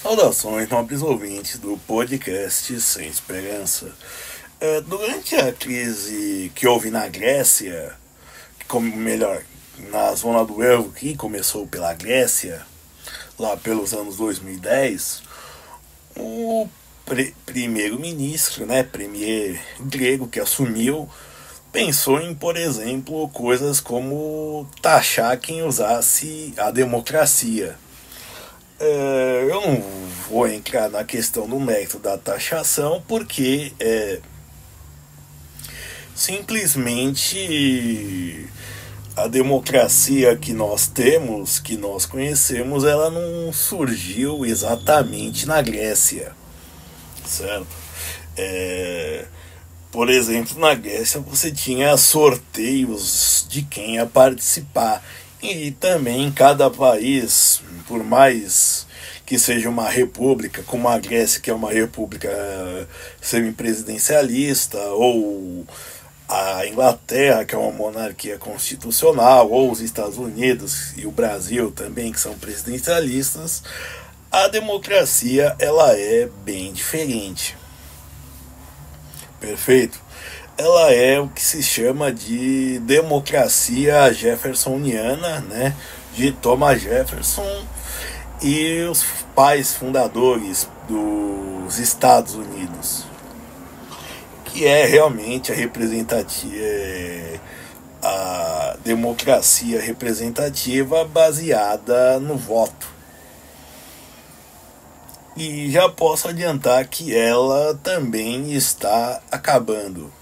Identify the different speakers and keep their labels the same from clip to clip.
Speaker 1: Saudações, nobres ouvintes do podcast Sem Esperança. Durante a crise que houve na Grécia, melhor, na zona do euro, que começou pela Grécia, lá pelos anos 2010, o primeiro-ministro, premier grego que assumiu, pensou em, por exemplo, coisas como taxar quem usasse a democracia. Eu não vou entrar na questão do mérito da taxação, porque simplesmente a democracia que nós temos, que nós conhecemos, ela não surgiu exatamente na Grécia, certo? Por exemplo, na Grécia você tinha sorteios de quem ia participar. E também cada país, por mais que seja uma república, como a Grécia, que é uma república semipresidencialista, ou a Inglaterra, que é uma monarquia constitucional, ou os Estados Unidos e o Brasil também, que são presidencialistas, a democracia ela é bem diferente. Perfeito? Ela é o que se chama de democracia jeffersoniana, de Thomas Jefferson e os pais fundadores dos Estados Unidos, que é realmente a democracia representativa baseada no voto. E já posso adiantar que ela também está acabando.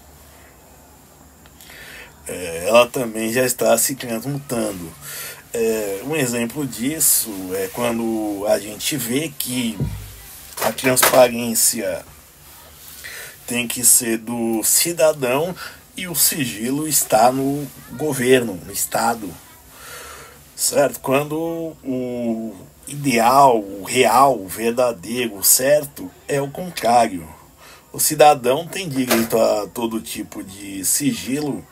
Speaker 1: Ela também já está se transmutando. Um exemplo disso é quando a gente vê que a transparência tem que ser do cidadão e o sigilo está no governo, no Estado. Certo? Quando o ideal, o real, o verdadeiro, o certo é o contrário. O cidadão tem direito a todo tipo de sigilo,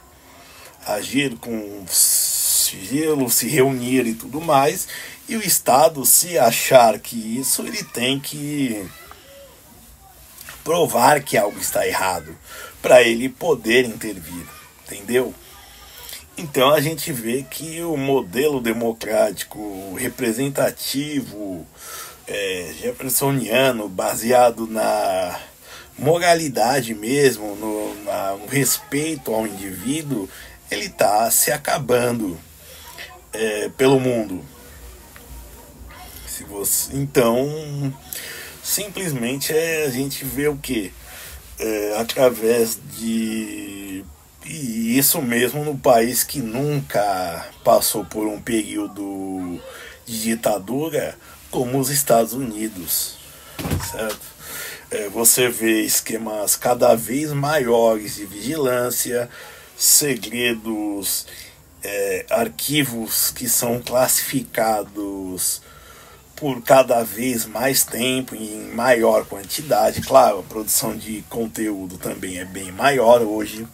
Speaker 1: agir com sigilo, se reunir e tudo mais, e o Estado, se achar que isso, ele tem que provar que algo está errado para ele poder intervir, entendeu? Então a gente vê que o modelo democrático representativo jeffersoniano, baseado na moralidade mesmo, no respeito ao indivíduo, ele está se acabando pelo mundo. Então, simplesmente a gente vê o que? Através de... E isso mesmo no país que nunca passou por um período de ditadura, como os Estados Unidos, certo? Você vê esquemas cada vez maiores de vigilância, segredos, arquivos que são classificados por cada vez mais tempo, em maior quantidade. Claro, a produção de conteúdo também é bem maior hoje,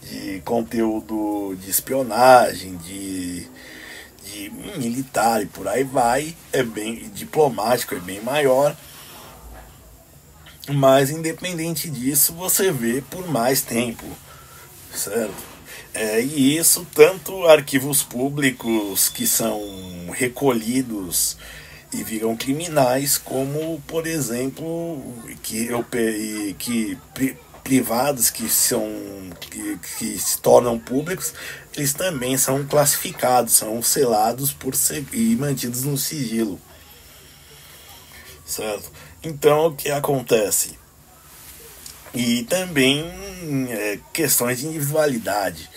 Speaker 1: de conteúdo de espionagem, de militar e por aí vai, é bem diplomático, é bem maior. Mas independente disso, você vê por mais tempo, certo? E isso tanto arquivos públicos que são recolhidos e viram criminais, como, por exemplo, que privados que se tornam públicos, eles também são classificados, são selados e mantidos no sigilo, certo? Então o que acontece? E também questões de individualidade.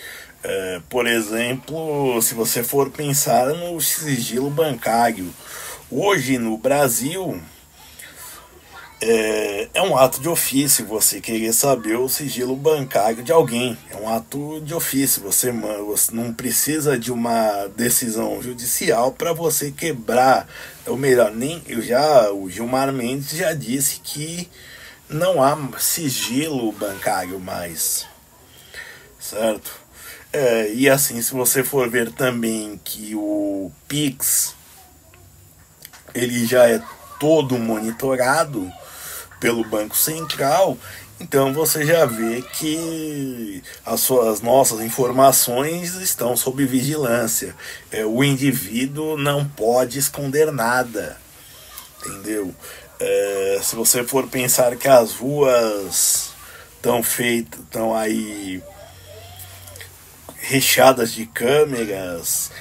Speaker 1: Por exemplo, se você for pensar no sigilo bancário, hoje no Brasil é um ato de ofício você querer saber o sigilo bancário de alguém. É um ato de ofício. Você não precisa de uma decisão judicial para você quebrar. Ou melhor, o Gilmar Mendes já disse que não há sigilo bancário mais, certo? E assim, se você for ver também que o Pix ele já é todo monitorado pelo Banco Central. Então você já vê que as nossas informações estão sob vigilância. O indivíduo não pode esconder nada, entendeu? Se você for pensar que as ruas estão aí recheadas de câmeras,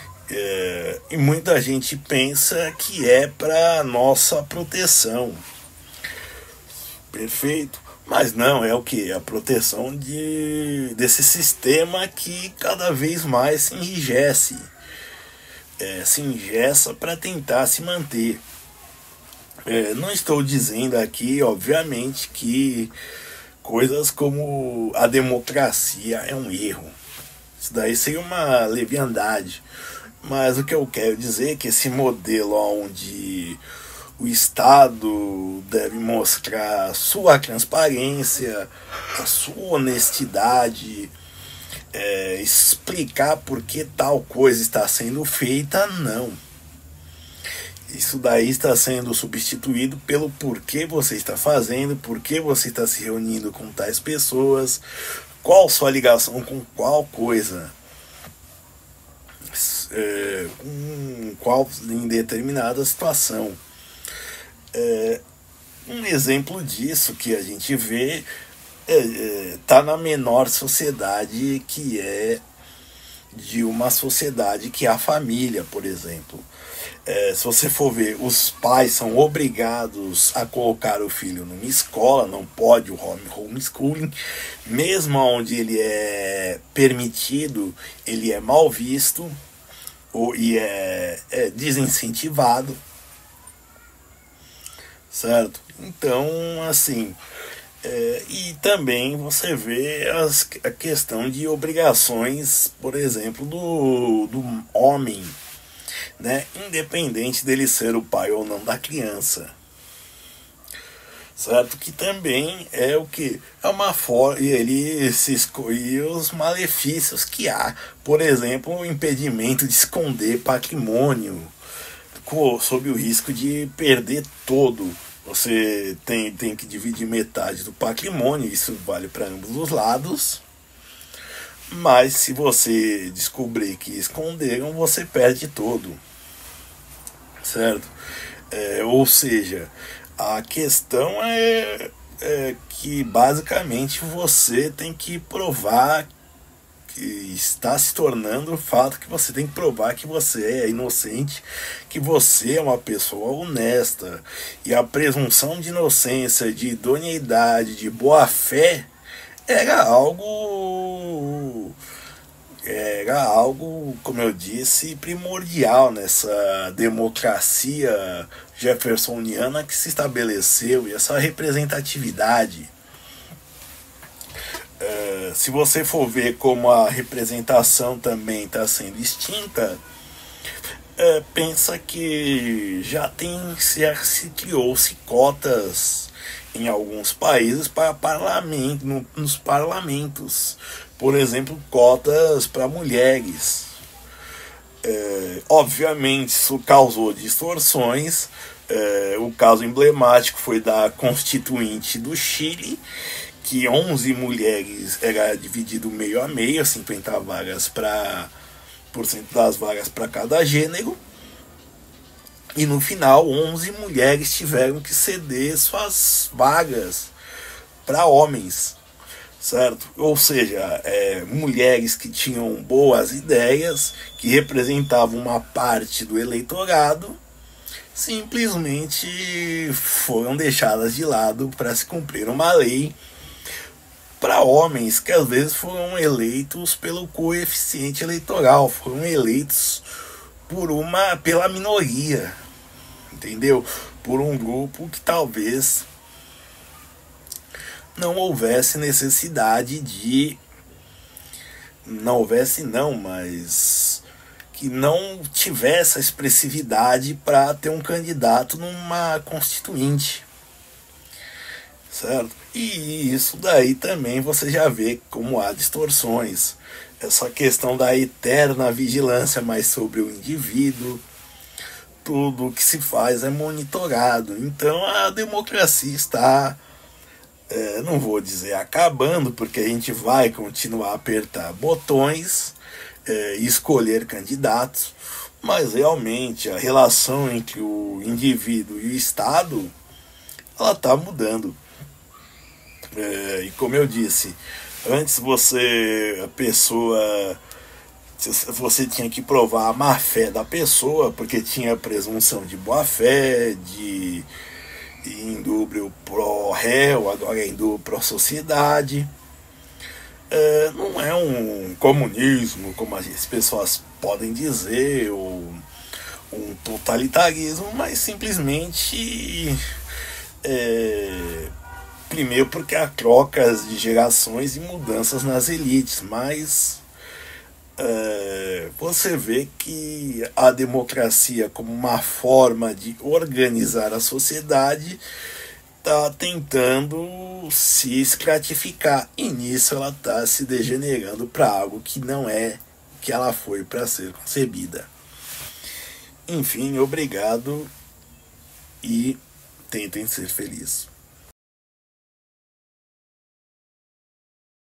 Speaker 1: e muita gente pensa que é para nossa proteção. Perfeito? Mas não, é o que? A proteção desse sistema que cada vez mais se enrijece. Se engessa para tentar se manter. Não estou dizendo aqui, obviamente, que coisas como a democracia é um erro. Isso daí seria uma leviandade. Mas o que eu quero dizer é que esse modelo onde o Estado deve mostrar sua transparência, a sua honestidade, explicar por que tal coisa está sendo feita, não. Isso daí está sendo substituído pelo porquê você está fazendo, porquê você está se reunindo com tais pessoas, qual sua ligação com qual coisa, qual em determinada situação. Um exemplo disso que a gente vê está na menor sociedade, que é de uma sociedade que é a família, por exemplo. Se você for ver, os pais são obrigados a colocar o filho numa escola, não pode o homeschooling, mesmo onde ele é permitido, ele é mal visto e é desincentivado, certo? Então, assim, e também você vê a questão de obrigações, por exemplo, do homem, né? Independente dele ser o pai ou não da criança, certo? Que também é o que? É uma forma, e ele se exclui os malefícios que há, por exemplo, o impedimento de esconder patrimônio, sob o risco de perder todo. Você tem que dividir metade do patrimônio, isso vale para ambos os lados. Mas se você descobrir que esconderam, você perde todo, certo? Ou seja, a questão é que basicamente você tem que provar que está se tornando o fato que você tem que provar que você é inocente, que você é uma pessoa honesta. E a presunção de inocência, de idoneidade, de boa fé era algo, como eu disse, primordial nessa democracia jeffersoniana que se estabeleceu, e essa representatividade. Se você for ver como a representação também está sendo extinta, pensa que se criou-se cotas em alguns países para nos parlamentos, por exemplo, cotas para mulheres. Obviamente isso causou distorções. O caso emblemático foi da Constituinte do Chile, que 11 mulheres era dividido meio a meio, 50 vagas por cento das vagas para cada gênero. E no final, 11 mulheres tiveram que ceder suas vagas para homens, certo? Ou seja, mulheres que tinham boas ideias, que representavam uma parte do eleitorado, simplesmente foram deixadas de lado para se cumprir uma lei para homens que às vezes foram eleitos pelo coeficiente eleitoral, foram eleitos pela minoria, entendeu? Por um grupo que talvez não houvesse necessidade mas que não tivesse a expressividade para ter um candidato numa constituinte, certo? E isso daí também você já vê como há distorções. Essa questão da eterna vigilância mais sobre o indivíduo, tudo que se faz é monitorado. Então a democracia está, não vou dizer acabando, porque a gente vai continuar a apertar botões e escolher candidatos, mas realmente a relação entre o indivíduo e o Estado, ela está mudando. E como eu disse, antes a pessoa, você tinha que provar a má fé da pessoa, porque tinha presunção de boa fé, de indúbio pro réu, agora é indúbio pro sociedade. Não é um comunismo, como as pessoas podem dizer, ou um totalitarismo, mas simplesmente primeiro porque há trocas de gerações e mudanças nas elites, mas você vê que a democracia, como uma forma de organizar a sociedade, está tentando se estratificar, e nisso ela está se degenerando para algo que não é que ela foi para ser concebida. Enfim, obrigado e tentem ser felizes.